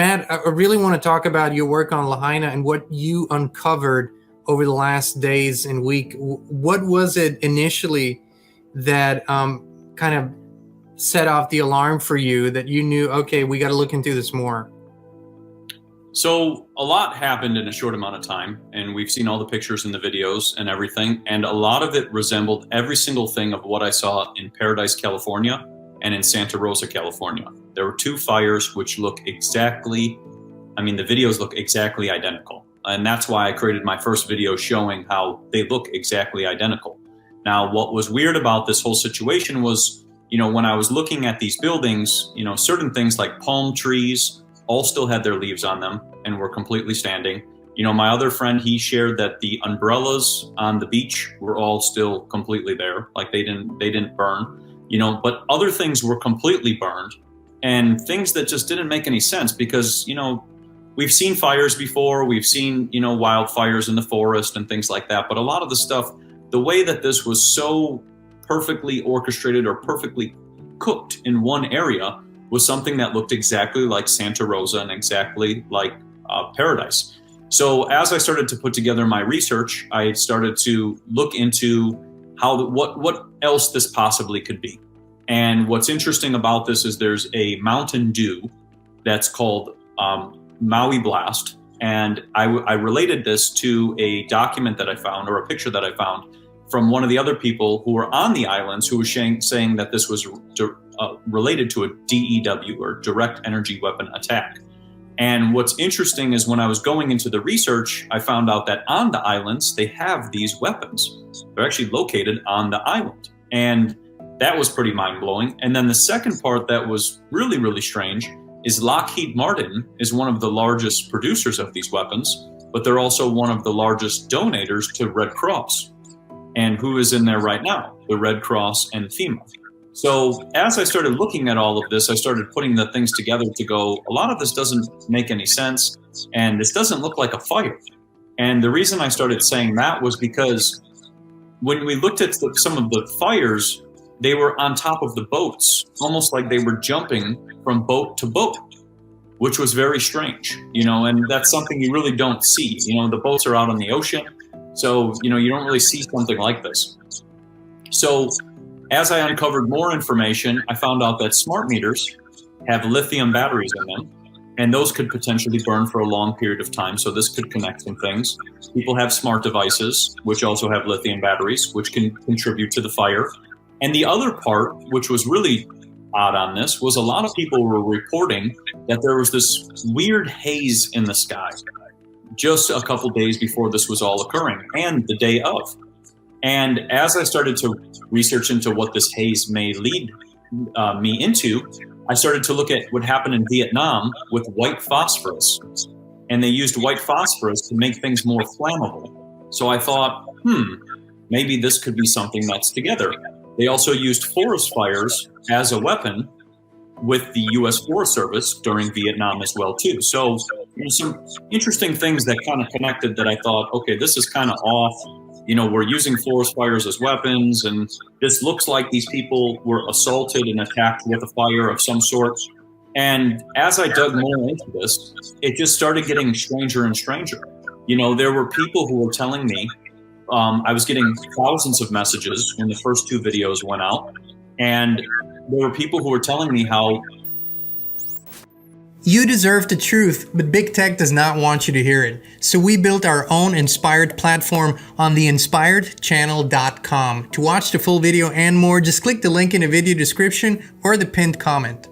Matt, I really want to talk about your work on lahaina and what you uncovered over the last days and week. What was it initially that kind of set off the alarm for you, that you knew, okay, we got to look into this more? So a lot happened in a short amount of time, and we've seen all the pictures and the videos and everything, and a lot of it resembled every single thing of what I saw in Paradise, California and in Santa Rosa, California. There were two fires which look exactly, the videos look exactly identical. And that's why I created my first video showing how they look exactly identical. Now, what was weird about this whole situation was, when I was looking at these buildings, certain things like palm trees all still had their leaves on them and were completely standing. My other friend, he shared that the umbrellas on the beach were all still completely there, like they didn't burn. But other things were completely burned, and things that just didn't make any sense because, we've seen fires before, we've seen, wildfires in the forest and things like that. But a lot of the stuff, the way that this was so perfectly orchestrated or perfectly cooked in one area was something that looked exactly like Santa Rosa and exactly like Paradise. So as I started to put together my research, I started to look into what else this possibly could be. And what's interesting about this is there's a Mountain Dew that's called Maui Blast. And I related this to a document that I found, or a picture that I found from one of the other people who were on the islands, who was saying that this was related to a DEW, or direct energy weapon attack. And what's interesting is when I was going into the research, I found out that on the islands, they have these weapons. They're actually located on the island. And that was pretty mind-blowing. And then the second part that was really, really strange is Lockheed Martin is one of the largest producers of these weapons, but they're also one of the largest donators to Red Cross. And who is in there right now? The Red Cross and FEMA. So as I started looking at all of this, I started putting the things together to go, a lot of this doesn't make any sense, and this doesn't look like a fire. And the reason I started saying that was because when we looked at some of the fires, they were on top of the boats, almost like they were jumping from boat to boat, which was very strange, and that's something you really don't see. The boats are out on the ocean, so, you don't really see something like this. So as I uncovered more information, I found out that smart meters have lithium batteries in them, and those could potentially burn for a long period of time. So this could connect some things. People have smart devices, which also have lithium batteries, which can contribute to the fire. And the other part, which was really odd on this, was a lot of people were reporting that there was this weird haze in the sky just a couple days before this was all occurring, and the day of. And as I started to research into what this haze may lead me into, I started to look at what happened in Vietnam with white phosphorus. And they used white phosphorus to make things more flammable. So I thought, maybe this could be something that's together. They also used forest fires as a weapon with the U.S. Forest Service during Vietnam as well, too. So there's some interesting things that kind of connected that I thought, okay, this is kind of off. We're using forest fires as weapons, and this looks like these people were assaulted and attacked with a fire of some sort. And as I dug more into this, it just started getting stranger and stranger. There were people who were telling me, I was getting thousands of messages when the first two videos went out, and there were people who were telling me how you deserve the truth, but big tech does not want you to hear it. So we built our own Inspired platform on the inspiredchannel.com. To watch the full video and more, just click the link in the video description or the pinned comment.